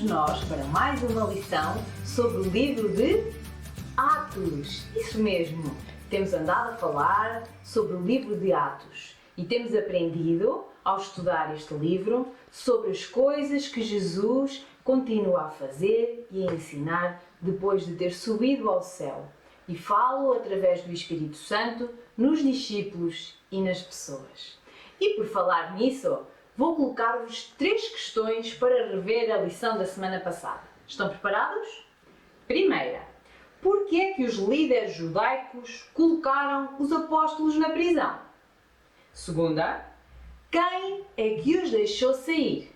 nós para mais uma lição sobre o livro de Atos. Isso mesmo, temos andado a falar sobre o livro de Atos e temos aprendido, ao estudar este livro, sobre as coisas que Jesus continua a fazer e a ensinar depois de ter subido ao céu. E falo através do Espírito Santo nos discípulos e nas pessoas. E por falar nisso, vou colocar-vos 3 questões para rever a lição da semana passada. Estão preparados? Primeira, por que é que os líderes judaicos colocaram os apóstolos na prisão? Segunda, quem é que os deixou sair?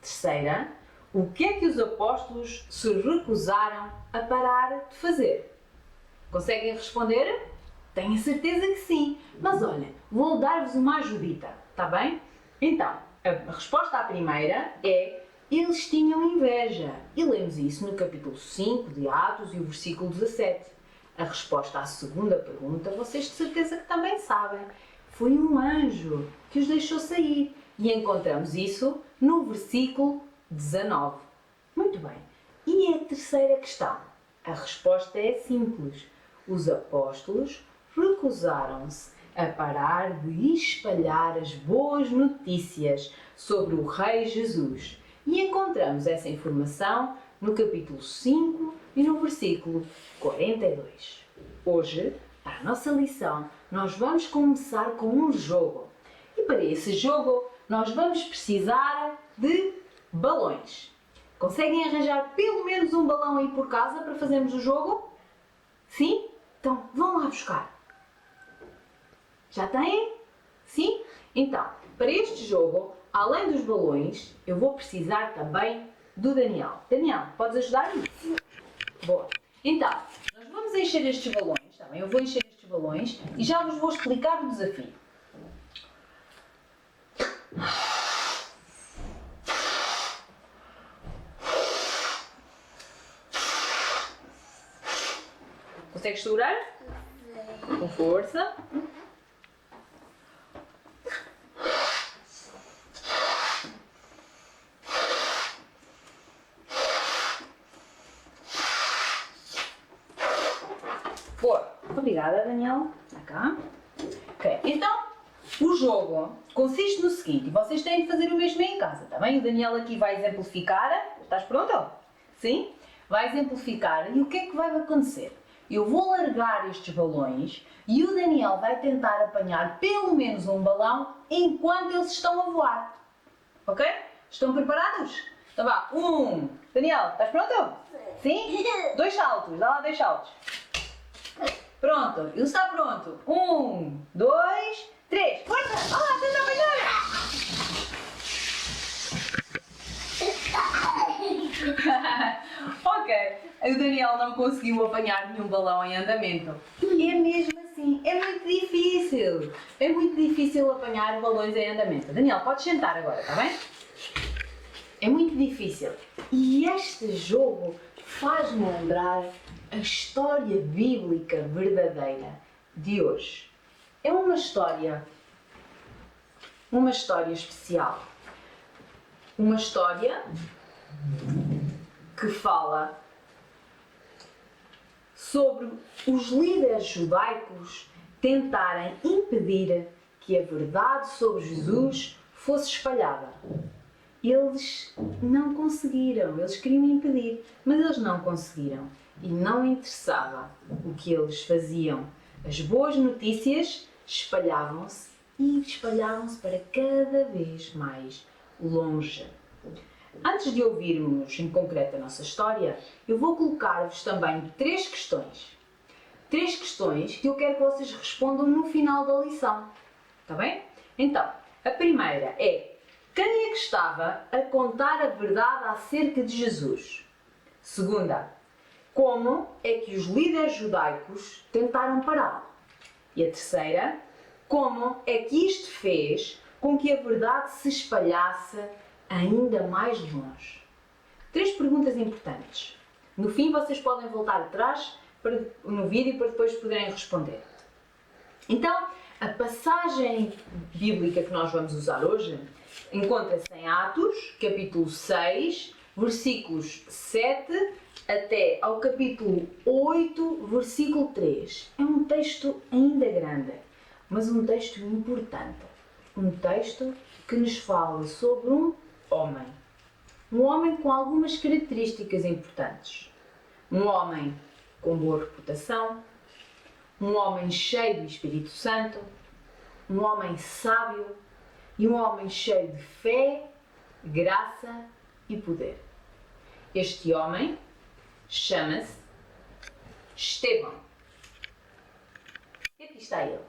Terceira, o que é que os apóstolos se recusaram a parar de fazer? Conseguem responder? Tenho certeza que sim, mas olha, vou dar-vos uma ajudita, está bem? Então, a resposta à primeira é: eles tinham inveja. E lemos isso no capítulo 5 de Atos e o versículo 17. A resposta à segunda pergunta, vocês de certeza que também sabem. Foi um anjo que os deixou sair. E encontramos isso no versículo 19. Muito bem. E a terceira questão? A resposta é simples. Os apóstolos recusaram-se a parar de espalhar as boas notícias sobre o Rei Jesus. E encontramos essa informação no capítulo 5 e no versículo 42. Hoje, para a nossa lição, nós vamos começar com um jogo. E para esse jogo, nós vamos precisar de balões. Conseguem arranjar pelo menos um balão aí por casa para fazermos o jogo? Sim? Então, vão lá buscar. Já têm? Sim? Então, para este jogo, além dos balões, eu vou precisar também do Daniel. Daniel, podes ajudar-me? Boa. Então, nós vamos encher estes balões, está bem? Eu vou encher estes balões e já vos vou explicar o desafio. Consegues segurar? Com força. Boa. Obrigada, Daniel. Está cá. Ok, então o jogo consiste no seguinte, vocês têm de fazer o mesmo em casa, está bem? O Daniel aqui vai exemplificar. Estás pronto? Sim? Vai exemplificar e o que é que vai acontecer? Eu vou largar estes balões e o Daniel vai tentar apanhar pelo menos um balão enquanto eles estão a voar. Ok? Estão preparados? Então vá. Daniel, estás pronto? Sim? 2 saltos. Dá lá 2 saltos. Pronto. Ele está pronto. 1, 2, 3. Força! Vá lá, tenta apanhar! Ok, o Daniel não conseguiu apanhar nenhum balão em andamento. É mesmo assim, é muito difícil. É muito difícil apanhar balões em andamento. Daniel, podes sentar agora, está bem? É muito difícil. E este jogo faz-me lembrar a história bíblica verdadeira de hoje. É uma história especial. Uma história que fala sobre os líderes judaicos tentarem impedir que a verdade sobre Jesus fosse espalhada. Eles não conseguiram, eles queriam impedir, mas eles não conseguiram. E não interessava o que eles faziam. As boas notícias espalhavam-se e espalhavam-se para cada vez mais longe. Antes de ouvirmos em concreto a nossa história, eu vou colocar-vos também 3 questões. 3 questões que eu quero que vocês respondam no final da lição. Está bem? Então, a primeira é: quem é que estava a contar a verdade acerca de Jesus? Segunda, como é que os líderes judaicos tentaram pará-lo? E a terceira, como é que isto fez com que a verdade se espalhasse ainda mais longe? 3 perguntas importantes. No fim, vocês podem voltar atrás no vídeo para depois poderem responder. Então, a passagem bíblica que nós vamos usar hoje encontra-se em Atos, capítulo 6, versículos 7 até ao capítulo 8, versículo 3. É um texto ainda grande, mas um texto importante. Um texto que nos fala sobre um homem. Um homem com algumas características importantes. Um homem com boa reputação, um homem cheio do Espírito Santo, um homem sábio e um homem cheio de fé, graça e poder. Este homem chama-se Estevão. E aqui está ele.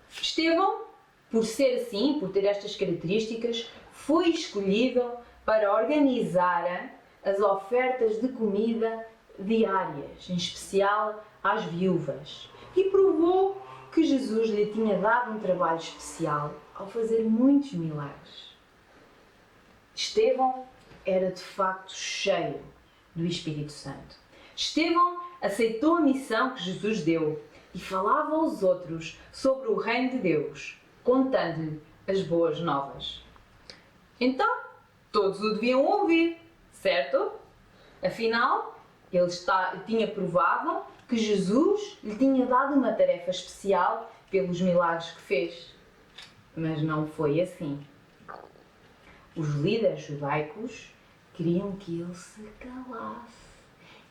Estevão, por ser assim, por ter estas características, foi escolhido para organizar as ofertas de comida diárias, em especial às viúvas, e provou que Jesus lhe tinha dado um trabalho especial ao fazer muitos milagres. Estevão era de facto cheio do Espírito Santo. Estevão aceitou a missão que Jesus deu e falava aos outros sobre o reino de Deus, contando-lhe as boas novas. Então, todos o deviam ouvir, certo? Afinal, ele tinha provado que Jesus lhe tinha dado uma tarefa especial pelos milagres que fez. Mas não foi assim. Os líderes judaicos queriam que ele se calasse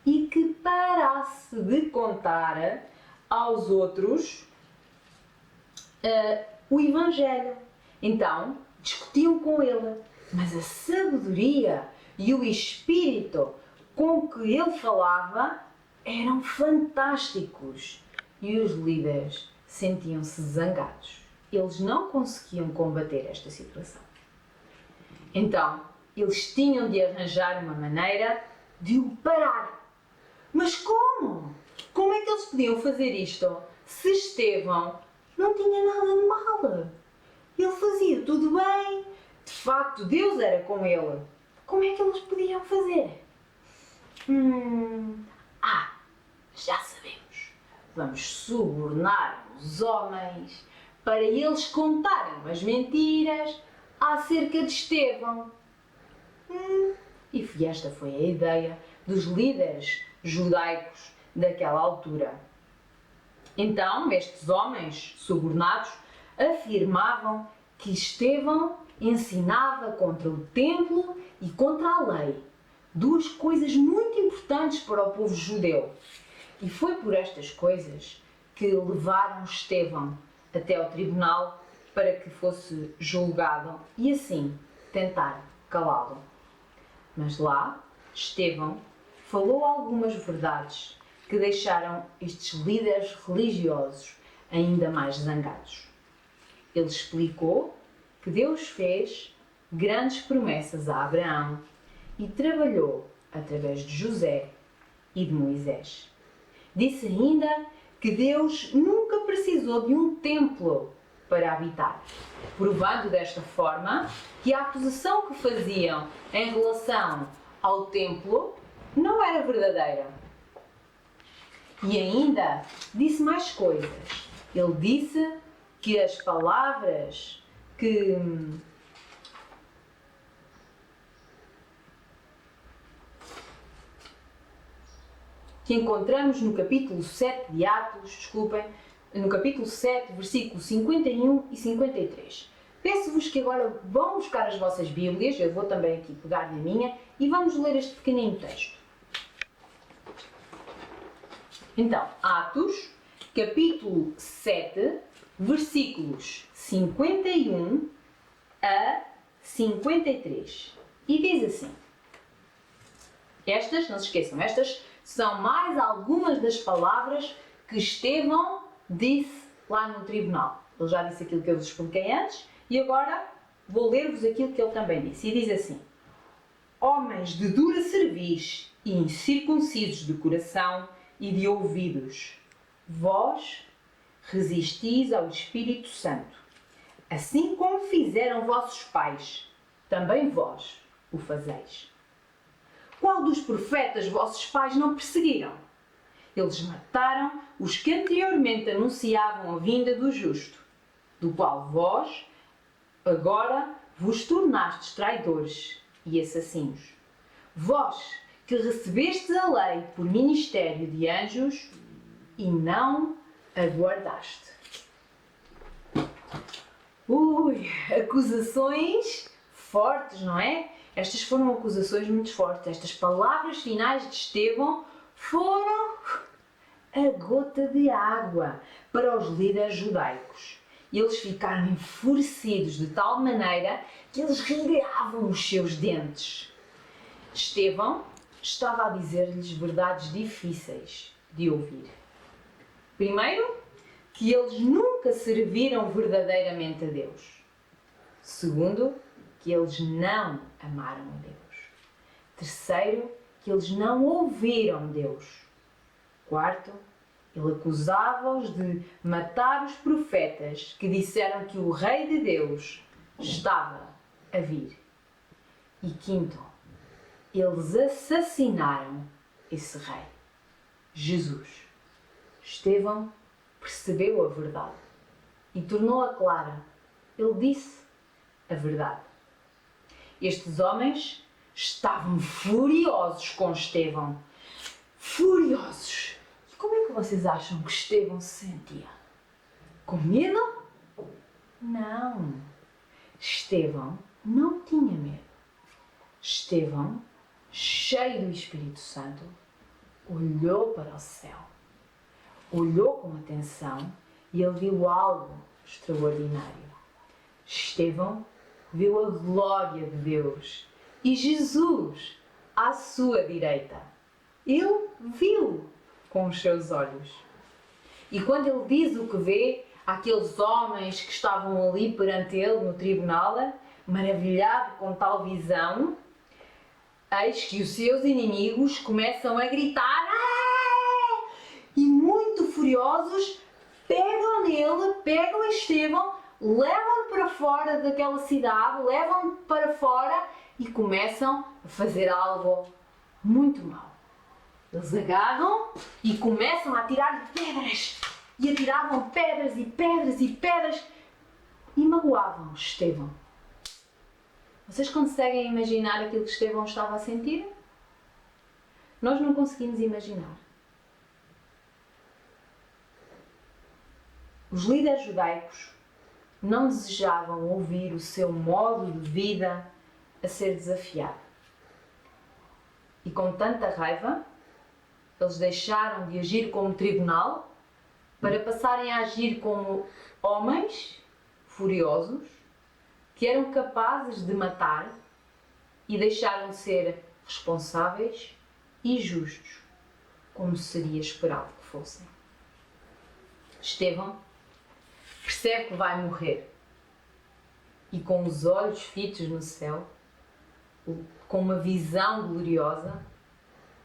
e que parasse de contar aos outros o Evangelho. Então, discutiam com ele, mas a sabedoria e o espírito com que ele falava eram fantásticos e os líderes sentiam-se zangados. Eles não conseguiam combater esta situação. Então, eles tinham de arranjar uma maneira de o parar. Mas como? Como é que eles podiam fazer isto se Estevão não tinha nada de mal? Ele fazia tudo bem. De facto, Deus era com ele. Como é que eles podiam fazer? Já sabemos. Vamos subornar os homens para eles contarem umas mentiras acerca de Estevão. E esta foi a ideia dos líderes judaicos daquela altura. Então, estes homens subornados afirmavam que Estevão ensinava contra o templo e contra a lei. Duas coisas muito importantes para o povo judeu. E foi por estas coisas que levaram Estevão até ao tribunal para que fosse julgado e assim tentar calá-lo. Mas lá, Estevão falou algumas verdades que deixaram estes líderes religiosos ainda mais zangados. Ele explicou que Deus fez grandes promessas a Abraão e trabalhou através de José e de Moisés. Disse ainda que Deus nunca precisou de um templo para habitar, provando desta forma que a acusação que faziam em relação ao templo não era verdadeira. E ainda disse mais coisas. Ele disse que as palavras que encontramos no capítulo 7 de Atos, no capítulo 7, versículos 51 e 53. Peço-vos que agora vão buscar as vossas Bíblias, eu vou também aqui pegar na minha, e vamos ler este pequenino texto. Então, Atos, capítulo 7, versículos 51 a 53. E diz assim. Estas, não se esqueçam, estas são mais algumas das palavras que Estevão disse lá no tribunal. Ele já disse aquilo que eu vos expliquei antes e agora vou ler-vos aquilo que ele também disse. E diz assim: homens de dura cerviz e incircuncisos de coração e de ouvidos, vós resistis ao Espírito Santo, assim como fizeram vossos pais, também vós o fazeis. Qual dos profetas vossos pais não perseguiram? Eles mataram os que anteriormente anunciavam a vinda do justo, do qual vós agora vos tornastes traidores e assassinos. Vós que recebestes a lei por ministério de anjos e não a guardaste. Acusações fortes, não é? Estas foram acusações muito fortes. Estas palavras finais de Estevão foram a gota de água para os líderes judaicos. Eles ficaram enfurecidos de tal maneira que eles regavam os seus dentes. Estevão estava a dizer-lhes verdades difíceis de ouvir. Primeiro, que eles nunca serviram verdadeiramente a Deus. Segundo, que eles não amaram a Deus. Terceiro, que eles não ouviram Deus. Quarto, ele acusava-os de matar os profetas que disseram que o Rei de Deus estava a vir. E quinto, eles assassinaram esse Rei, Jesus. Estevão percebeu a verdade e tornou-a clara. Ele disse a verdade. Estes homens estavam furiosos com Estevão. Furiosos! E como é que vocês acham que Estevão se sentia? Com medo? Não. Estevão não tinha medo. Estevão, cheio do Espírito Santo, olhou para o céu. Olhou com atenção e ele viu algo extraordinário. Estevão viu a glória de Deus e Jesus à sua direita. Ele viu com os seus olhos. E quando ele diz o que vê, aqueles homens que estavam ali perante ele no tribunal, maravilhado com tal visão, eis que os seus inimigos começam a gritar e muito furiosos pegam nele, pegam Estevão, levam-no para fora daquela cidade, levam-no para fora e começam a fazer algo muito mau. Eles agarram e começam a atirar pedras. E atiravam pedras e pedras e pedras e magoavam Estevão. Vocês conseguem imaginar aquilo que Estevão estava a sentir? Nós não conseguimos imaginar. Os líderes judaicos não desejavam ouvir o seu modo de vida a ser desafiado. E com tanta raiva, eles deixaram de agir como tribunal para passarem a agir como homens furiosos que eram capazes de matar e deixaram de ser responsáveis e justos, como seria esperado que fossem. Estevão percebe que vai morrer e com os olhos fitos no céu, com uma visão gloriosa,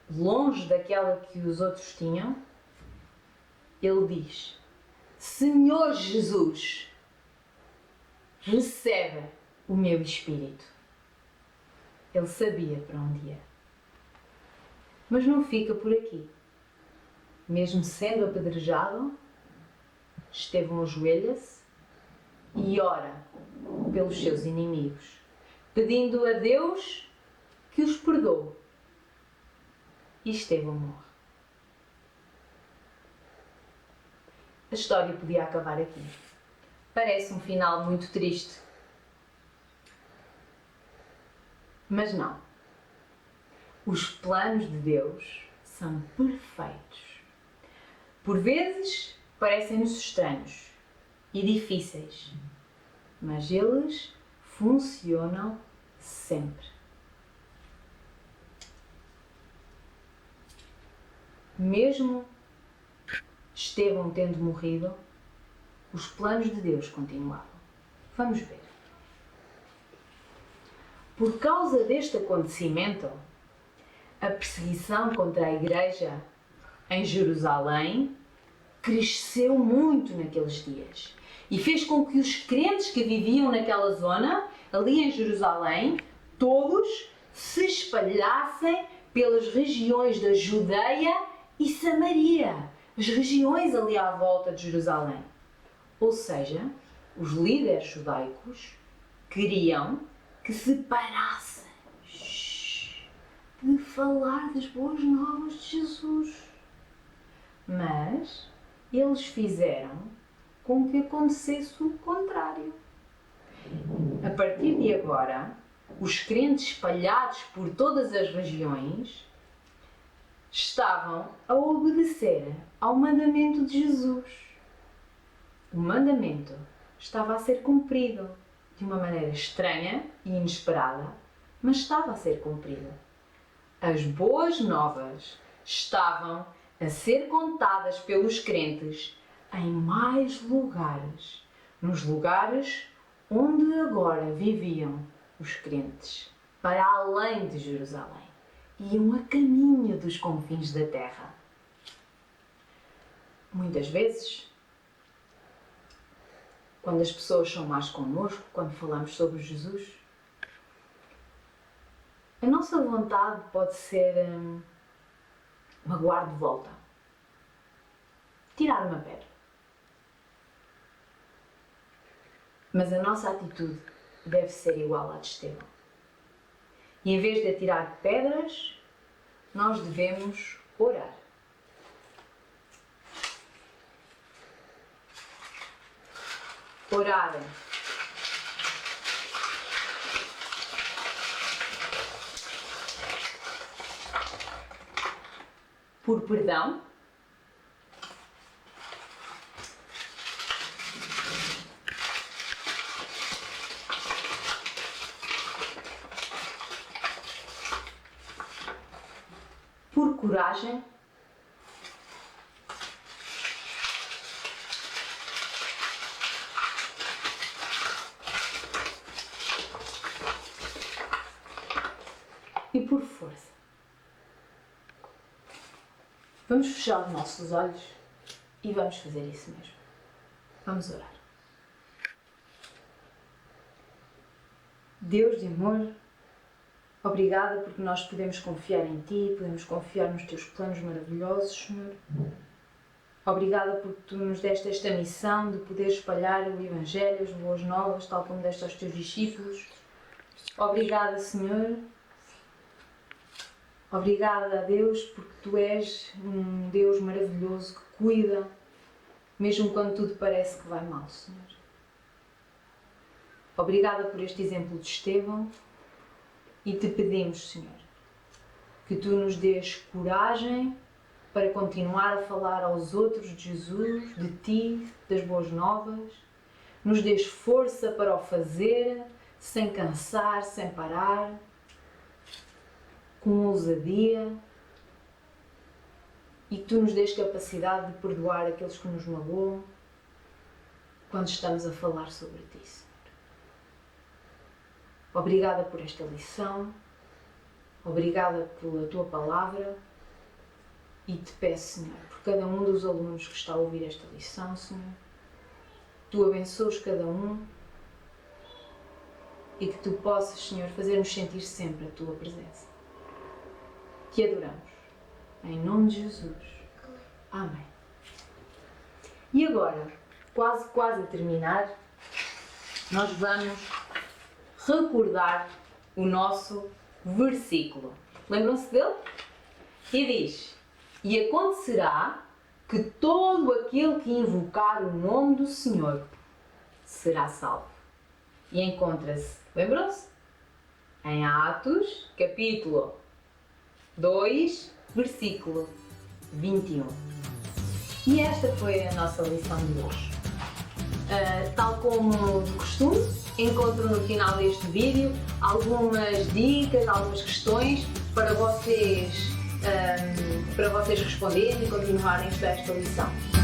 longe daquela que os outros tinham, ele diz: Senhor Jesus, recebe o meu espírito. Ele sabia para onde ia. Mas não fica por aqui. Mesmo sendo apedrejado, Estevão ajoelha-se e ora pelos seus inimigos, pedindo a Deus que os perdoe. E Estevão morre. A história podia acabar aqui. Parece um final muito triste. Mas não. Os planos de Deus são perfeitos. Por vezes parecem-nos estranhos e difíceis, mas eles funcionam sempre. Mesmo Estevão tendo morrido, os planos de Deus continuavam. Vamos ver. Por causa deste acontecimento, a perseguição contra a igreja em Jerusalém cresceu muito naqueles dias e fez com que os crentes que viviam naquela zona, ali em Jerusalém, todos se espalhassem pelas regiões da Judeia e Samaria, as regiões ali à volta de Jerusalém. Ou seja, os líderes judaicos queriam que se parasse de falar das boas novas de Jesus. Mas eles fizeram com que acontecesse o contrário. A partir de agora, os crentes espalhados por todas as regiões estavam a obedecer ao mandamento de Jesus. O mandamento estava a ser cumprido de uma maneira estranha e inesperada, mas estava a ser cumprido. As boas novas estavam a ser contadas pelos crentes em mais lugares, nos lugares onde agora viviam os crentes, para além de Jerusalém. Iam a caminho dos confins da terra. Muitas vezes, quando as pessoas são más connosco, quando falamos sobre Jesus, a nossa vontade pode ser magoar de volta, tirar uma pedra. Mas a nossa atitude deve ser igual à de Estevão. E em vez de atirar pedras, nós devemos orar. Orar por perdão, por coragem, e por força. Vamos fechar os nossos olhos e vamos fazer isso mesmo. Vamos orar. Deus de amor, obrigada porque nós podemos confiar em Ti, podemos confiar nos Teus planos maravilhosos, Senhor. Obrigada porque Tu nos deste esta missão de poder espalhar o Evangelho, as boas novas, tal como deste aos Teus discípulos. Obrigada, Senhor. Obrigada a Deus porque Tu és um Deus maravilhoso que cuida, mesmo quando tudo parece que vai mal, Senhor. Obrigada por este exemplo de Estevão e Te pedimos, Senhor, que Tu nos dês coragem para continuar a falar aos outros de Jesus, de Ti, das boas novas. Nos dês força para o fazer, sem cansar, sem parar, com ousadia, e que Tu nos dês capacidade de perdoar aqueles que nos magoam quando estamos a falar sobre Ti, Senhor. Obrigada por esta lição, obrigada pela Tua palavra e Te peço, Senhor, por cada um dos alunos que está a ouvir esta lição, Senhor, Tu abençoes cada um e que Tu possas, Senhor, fazer-nos sentir sempre a Tua presença. Te adoramos. Em nome de Jesus. Amém. E agora, quase a terminar, nós vamos recordar o nosso versículo. Lembram-se dele? E diz: E acontecerá que todo aquele que invocar o nome do Senhor será salvo. E encontra-se, lembram-se? Em Atos, capítulo 2, versículo 21. E esta foi a nossa lição de hoje. Tal como de costume, encontro no final deste vídeo algumas dicas, algumas questões para vocês responderem e continuarem a estudar esta lição.